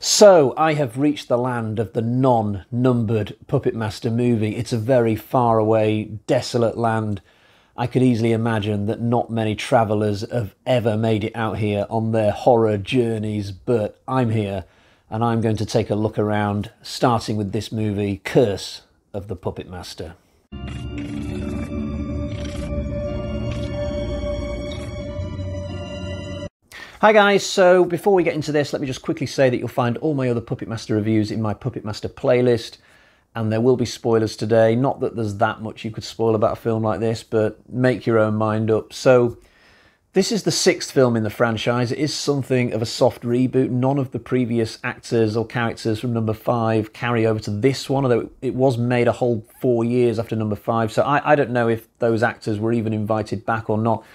So, I have reached the land of the non-numbered Puppetmaster movie. It's a very far away, desolate land. I could easily imagine that not many travellers have ever made it out here on their horror journeys, but I'm here and I'm going to take a look around, starting with this movie, Curse of the Puppetmaster. Hi guys, so before we get into this, let me just quickly say that you'll find all my other Puppetmaster reviews in my Puppetmaster playlist, and there will be spoilers today. Not that there's that much you could spoil about a film like this, but make your own mind up. So, this is the 6th film in the franchise. It is something of a soft reboot. None of the previous actors or characters from number 5 carry over to this one, although it was made a whole 4 years after number 5, so I don't know if those actors were even invited back or not.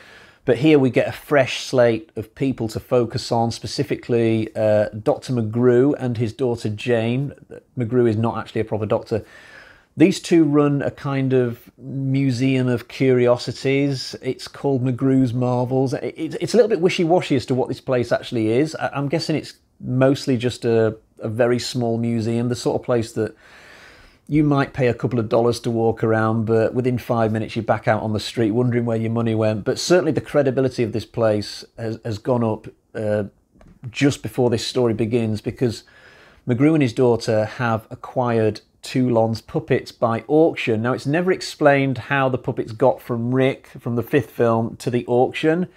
But here we get a fresh slate of people to focus on, specifically Dr. McGrew and his daughter Jane. McGrew is not actually a proper doctor. These two run a kind of museum of curiosities. It's called McGrew's Marvels. It's a little bit wishy-washy as to what this place actually is. I'm guessing it's mostly just a very small museum, the sort of place that you might pay a couple of dollars to walk around, but within 5 minutes you're back out on the street wondering where your money went. But certainly the credibility of this place has gone up just before this story begins, because McGrew and his daughter have acquired Toulon's puppets by auction. Now, it's never explained how the puppets got from Rick, from the 5th film, to the auction.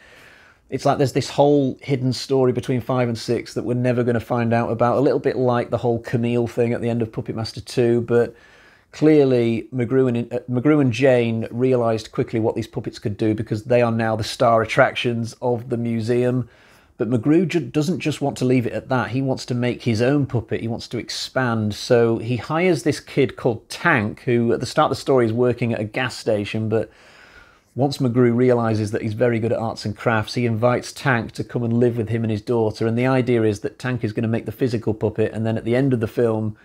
It's like there's this whole hidden story between 5 and 6 that we're never going to find out about, a little bit like the whole Camille thing at the end of Puppetmaster 2, but clearly McGrew and Jane realised quickly what these puppets could do, because they are now the star attractions of the museum. But McGrew doesn't just want to leave it at that. He wants to make his own puppet. He wants to expand. So he hires this kid called Tank, who at the start of the story is working at a gas station, but once McGrew realises that he's very good at arts and crafts, he invites Tank to come and live with him and his daughter. And the idea is that Tank is going to make the physical puppet, and then at the end of the film,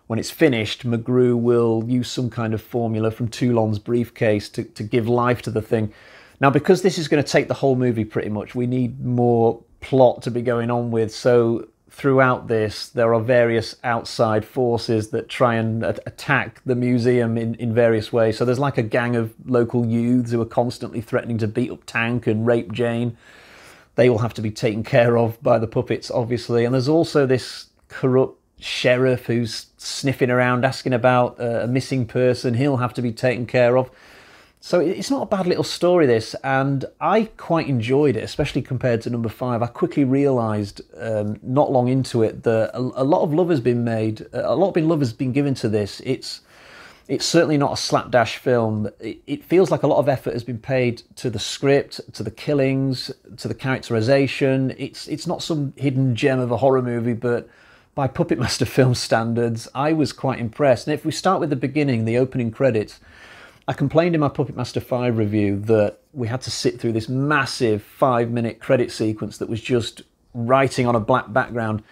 when it's finished, McGrew will use some kind of formula from Toulon's briefcase to give life to the thing. Now, because this is going to take the whole movie pretty much, we need more plot to be going on with. So throughout this, there are various outside forces that try and attack the museum in various ways. So there's like a gang of local youths who are constantly threatening to beat up Tank and rape Jane. They will have to be taken care of by the puppets, obviously. And there's also this corrupt sheriff who's sniffing around, asking about a missing person. He'll have to be taken care of. So it's not a bad little story, this, and I quite enjoyed it, especially compared to number 5. I quickly realised, not long into it, that a lot of love has been made, a lot of love has been given to this. It's certainly not a slapdash film. It feels like a lot of effort has been paid to the script, to the killings, to the characterisation. It's not some hidden gem of a horror movie, but by Puppetmaster film standards, I was quite impressed. And if we start with the beginning, the opening credits, I complained in my Puppetmaster 5 review that we had to sit through this massive 5-minute credit sequence that was just writing on a black background.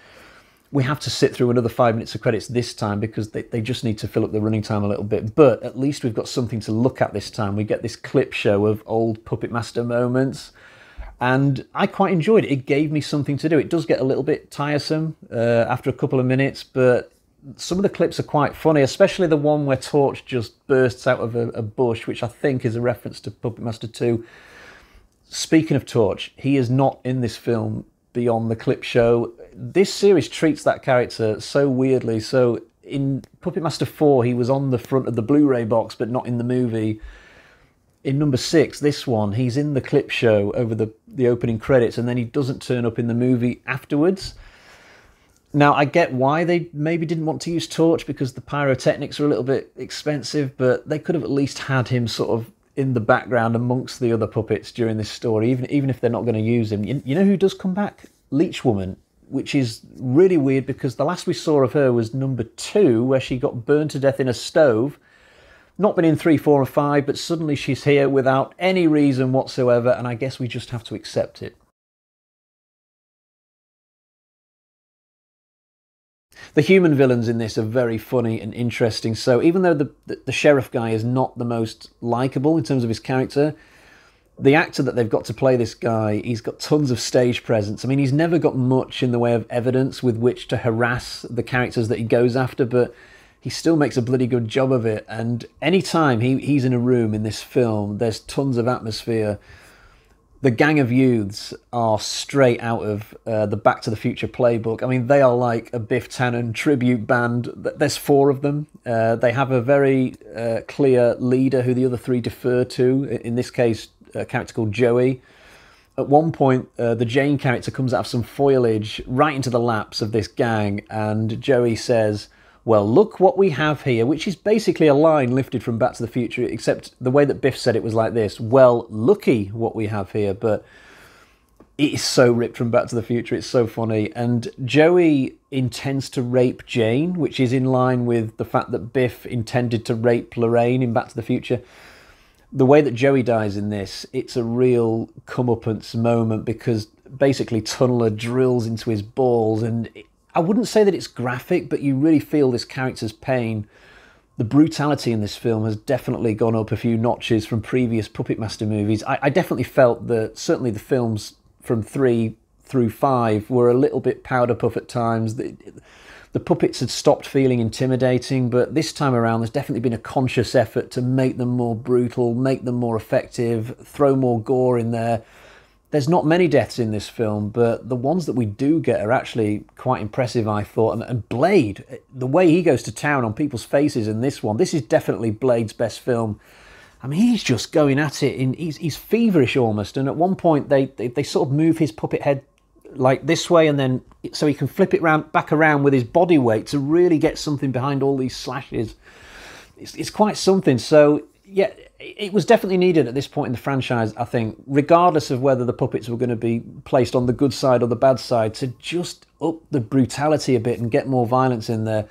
We have to sit through another 5 minutes of credits this time because they just need to fill up the running time a little bit. But at least we've got something to look at this time. We get this clip show of old Puppetmaster moments, and I quite enjoyed it. It gave me something to do. It does get a little bit tiresome after a couple of minutes, but some of the clips are quite funny, especially the one where Torch just bursts out of a bush, which I think is a reference to Puppetmaster 2. Speaking of Torch, he is not in this film beyond the clip show. This series treats that character so weirdly. So in Puppetmaster 4, he was on the front of the Blu-ray box, but not in the movie. In number 6, this one, he's in the clip show over the opening credits, and then he doesn't turn up in the movie afterwards. Now, I get why they maybe didn't want to use Torch, because the pyrotechnics are a little bit expensive, but they could have at least had him sort of in the background amongst the other puppets during this story, even if they're not going to use him. You know who does come back? Leech Woman, which is really weird because the last we saw of her was number 2, where she got burned to death in a stove. Not been in 3, 4, or 5, but suddenly she's here without any reason whatsoever, and I guess we just have to accept it. The human villains in this are very funny and interesting. So even though the sheriff guy is not the most likeable in terms of his character, The actor that they've got to play this guy, he's got tons of stage presence. I mean, he's never got much in the way of evidence with which to harass the characters that he goes after, but he still makes a bloody good job of it. And anytime he's in a room in this film, there's tons of atmosphere. The gang of youths are straight out of the Back to the Future playbook. I mean, they are like a Biff Tannen tribute band. There's 4 of them. They have a very clear leader who the other 3 defer to. In this case, a character called Joey. At one point, the Jane character comes out of some foliage right into the laps of this gang, and Joey says, "Well, look what we have here," which is basically a line lifted from Back to the Future, except the way that Biff said it was like this: "Well, looky what we have here." But it is so ripped from Back to the Future, it's so funny. And Joey intends to rape Jane, which is in line with the fact that Biff intended to rape Lorraine in Back to the Future. The way that Joey dies in this, it's a real comeuppance moment, because basically Tunneler drills into his balls, and I wouldn't say that it's graphic, but you really feel this character's pain. The brutality in this film has definitely gone up a few notches from previous Puppetmaster movies. I definitely felt that certainly the films from 3 through 5 were a little bit powder puff at times. The puppets had stopped feeling intimidating, but this time around there's definitely been a conscious effort to make them more brutal, make them more effective, throw more gore in there. There's not many deaths in this film, but the ones that we do get are actually quite impressive, I thought. And Blade, the way he goes to town on people's faces in this one, this is definitely Blade's best film. I mean, he's just going at it. He's feverish almost, and at one point they sort of move his puppet head like this way, and then so he can flip it back around with his body weight to really get something behind all these slashes. It's quite something. So yeah, it was definitely needed at this point in the franchise, I think, regardless of whether the puppets were going to be placed on the good side or the bad side, to just up the brutality a bit and get more violence in there.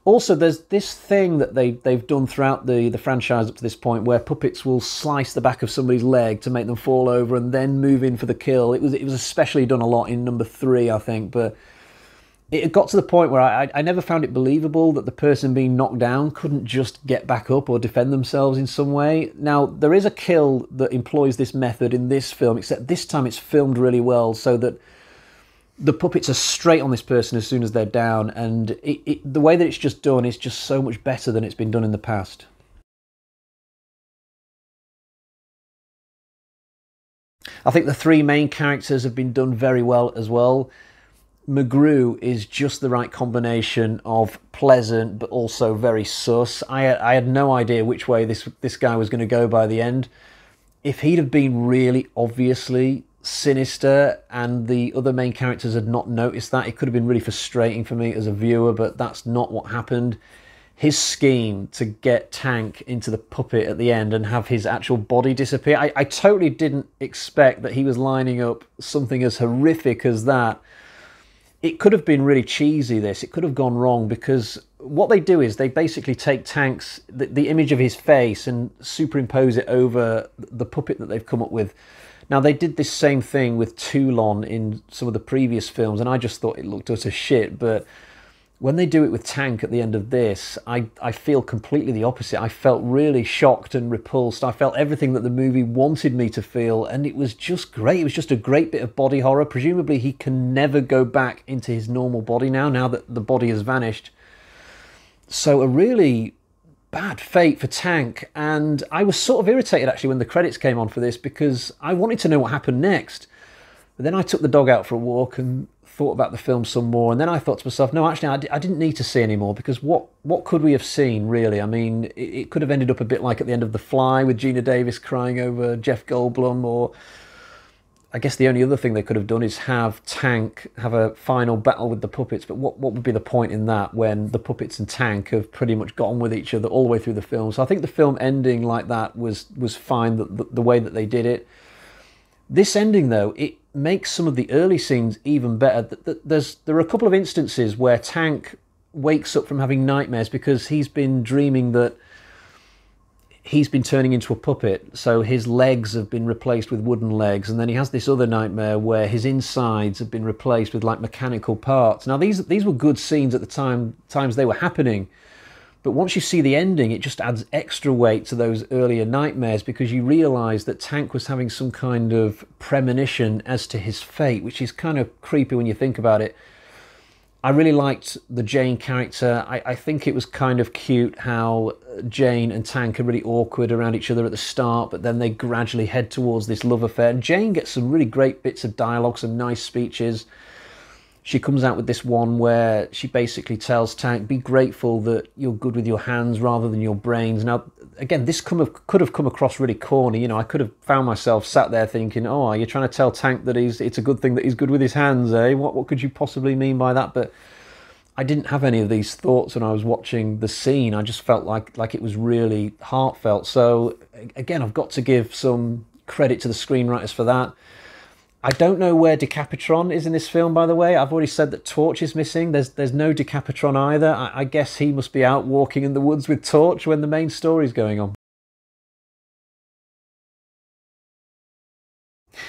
Also, there's this thing that they've done throughout the franchise up to this point, where puppets will slice the back of somebody's leg to make them fall over and then move in for the kill. It was especially done a lot in number 3, I think, but it got to the point where I never found it believable that the person being knocked down couldn't just get back up or defend themselves in some way. Now, there is a kill that employs this method in this film, except this time it's filmed really well so that the puppets are straight on this person as soon as they're down, and the way that it's just done is just so much better than it's been done in the past. I think the 3 main characters have been done very well as well. McGrew is just the right combination of pleasant but also very sus. I had no idea which way this guy was going to go by the end. If he'd have been really obviously sinister and the other main characters had not noticed that, it could have been really frustrating for me as a viewer, but that's not what happened. His scheme to get Tank into the puppet at the end and have his actual body disappear, I totally didn't expect that he was lining up something as horrific as that. It could have been really cheesy, this. It could have gone wrong, because what they do is they basically take Tank's, the image of his face, and superimpose it over the puppet that they've come up with. Now, they did this same thing with Toulon in some of the previous films, and I just thought it looked utter shit, but when they do it with Tank at the end of this, I feel completely the opposite. I felt really shocked and repulsed. I felt everything that the movie wanted me to feel, and it was just great. It was just a great bit of body horror. Presumably, he can never go back into his normal body now that the body has vanished. So a really bad fate for Tank, and I was sort of irritated actually when the credits came on for this, because I wanted to know what happened next. But then I took the dog out for a walk and thought about the film some more, and then I thought to myself, no, actually I didn't need to see any more, because what could we have seen, really? I mean, it could have ended up a bit like at the end of The Fly with Gina Davis crying over Jeff Goldblum, or I guess the only other thing they could have done is have Tank have a final battle with the puppets, but what would be the point in that when the puppets and Tank have pretty much got on with each other all the way through the film? So I think the film ending like that was fine, the way that they did it. This ending, though, it makes some of the early scenes even better. There are a couple of instances where Tank wakes up from having nightmares because he's been dreaming that he's been turning into a puppet, so his legs have been replaced with wooden legs, and then he has this other nightmare where his insides have been replaced with like mechanical parts. Now these were good scenes at the times they were happening, But once you see the ending, it just adds extra weight to those earlier nightmares, because you realise that Tank was having some kind of premonition as to his fate, which is kind of creepy when you think about it. I really liked the Jane character. I think it was kind of cute how Jane and Tank are really awkward around each other at the start, but then they gradually head towards this love affair. And Jane gets some really great bits of dialogue, some nice speeches. She comes out with this one where she basically tells Tank, be grateful that you're good with your hands rather than your brains. Now, again, this could have come across really corny. You know, I could have found myself sat there thinking, oh, are you trying to tell Tank that it's a good thing that he's good with his hands, eh? What could you possibly mean by that? But I didn't have any of these thoughts when I was watching the scene. I just felt like it was really heartfelt. So, again, I've got to give some credit to the screenwriters for that. I don't know where Decapitron is in this film, by the way. I've already said that Torch is missing. There's no Decapitron either. I guess he must be out walking in the woods with Torch when the main story's going on.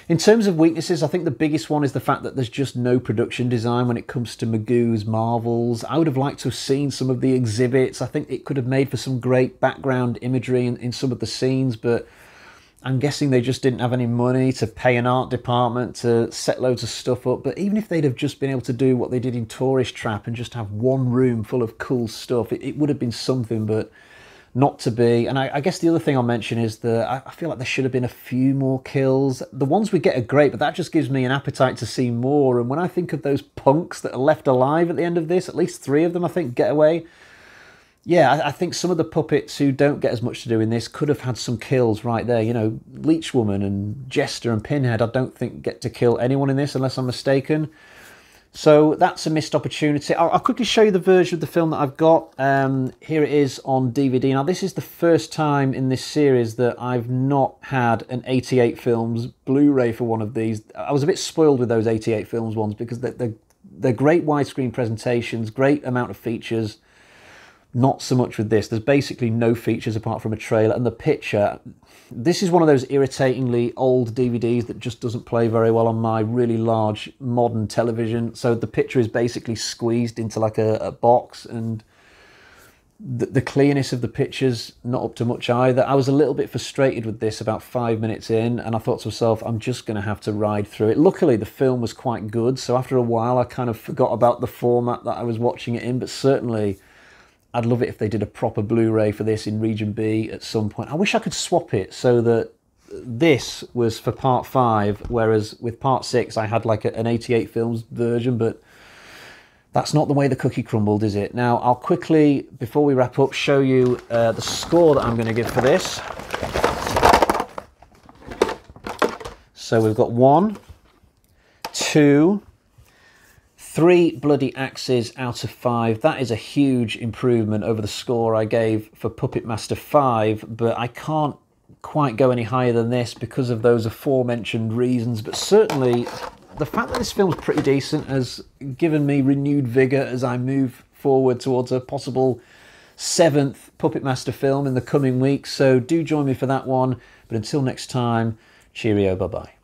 In terms of weaknesses, I think the biggest one is the fact that there's just no production design when it comes to Magoo's Marvels. I would have liked to have seen some of the exhibits. I think it could have made for some great background imagery in some of the scenes, but I'm guessing they just didn't have any money to pay an art department to set loads of stuff up. But even if they'd have just been able to do what they did in Tourist Trap and just have one room full of cool stuff, it would have been something, but not to be. And I guess the other thing I'll mention is that I feel like there should have been a few more kills. The ones we get are great, but that just gives me an appetite to see more. And when I think of those punks that are left alive at the end of this, at least 3 of them, I think, get away. Yeah, I think some of the puppets who don't get as much to do in this could have had some kills right there. You know, Leech Woman and Jester and Pinhead, I don't think get to kill anyone in this unless I'm mistaken. So that's a missed opportunity. I'll quickly show you the version of the film that I've got. Here it is on DVD. Now, this is the first time in this series that I've not had an 88 Films Blu-ray for one of these. I was a bit spoiled with those 88 Films ones because they're great widescreen presentations, great amount of features. Not so much with this. There's basically no features apart from a trailer and the picture. This is one of those irritatingly old DVDs that just doesn't play very well on my really large modern television. So the picture is basically squeezed into like a box, and the clearness of the picture's not up to much either. I was a little bit frustrated with this about 5 minutes in, and I thought to myself, I'm just going to have to ride through it. Luckily, the film was quite good, so after a while I kind of forgot about the format that I was watching it in, but certainly I'd love it if they did a proper Blu-ray for this in Region B at some point. I wish I could swap it so that this was for Part 5, whereas with Part 6 I had like an 88 Films version, but that's not the way the cookie crumbled, is it? Now, I'll quickly, before we wrap up, show you the score that I'm going to give for this. So we've got 1, 2... 3 bloody axes out of 5. That is a huge improvement over the score I gave for Puppetmaster 5, but I can't quite go any higher than this because of those aforementioned reasons. But certainly, the fact that this film's pretty decent has given me renewed vigour as I move forward towards a possible 7th Puppetmaster film in the coming weeks. So do join me for that one. But until next time, cheerio, bye-bye.